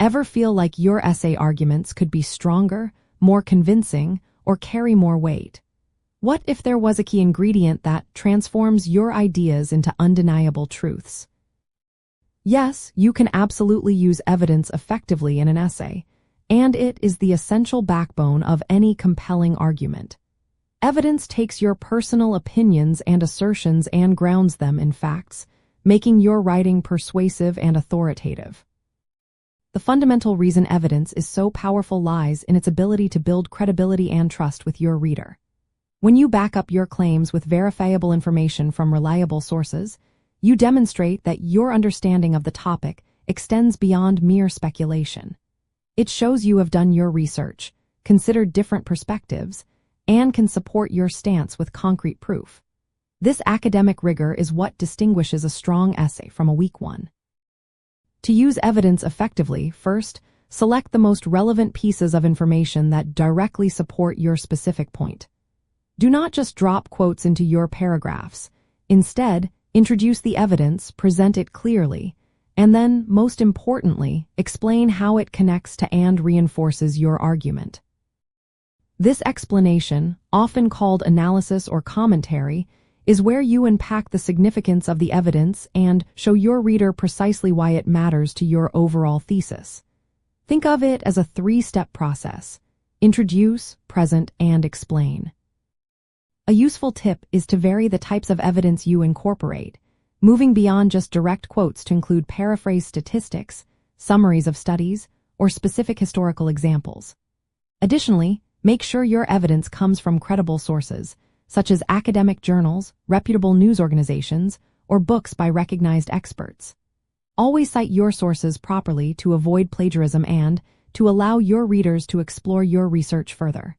Ever feel like your essay arguments could be stronger, more convincing, or carry more weight? What if there was a key ingredient that transforms your ideas into undeniable truths? Yes, you can absolutely use evidence effectively in an essay, and it is the essential backbone of any compelling argument. Evidence takes your personal opinions and assertions and grounds them in facts, making your writing persuasive and authoritative. The fundamental reason evidence is so powerful lies in its ability to build credibility and trust with your reader. When you back up your claims with verifiable information from reliable sources, you demonstrate that your understanding of the topic extends beyond mere speculation. It shows you have done your research, considered different perspectives, and can support your stance with concrete proof. This academic rigor is what distinguishes a strong essay from a weak one. To use evidence effectively, first, select the most relevant pieces of information that directly support your specific point. Do not just drop quotes into your paragraphs. Instead, introduce the evidence, present it clearly, and then, most importantly, explain how it connects to and reinforces your argument. This explanation, often called analysis or commentary, is where you unpack the significance of the evidence and show your reader precisely why it matters to your overall thesis. Think of it as a three-step process: introduce, present, and explain. A useful tip is to vary the types of evidence you incorporate, moving beyond just direct quotes to include paraphrased statistics, summaries of studies, or specific historical examples. Additionally, make sure your evidence comes from credible sources, such as academic journals, reputable news organizations, or books by recognized experts. Always cite your sources properly to avoid plagiarism and to allow your readers to explore your research further.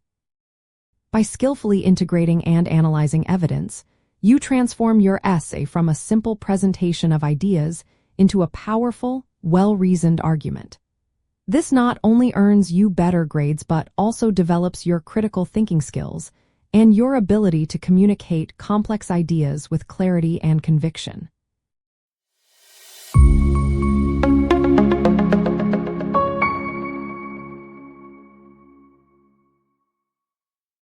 By skillfully integrating and analyzing evidence, you transform your essay from a simple presentation of ideas into a powerful, well-reasoned argument. This not only earns you better grades but also develops your critical thinking skills and your ability to communicate complex ideas with clarity and conviction.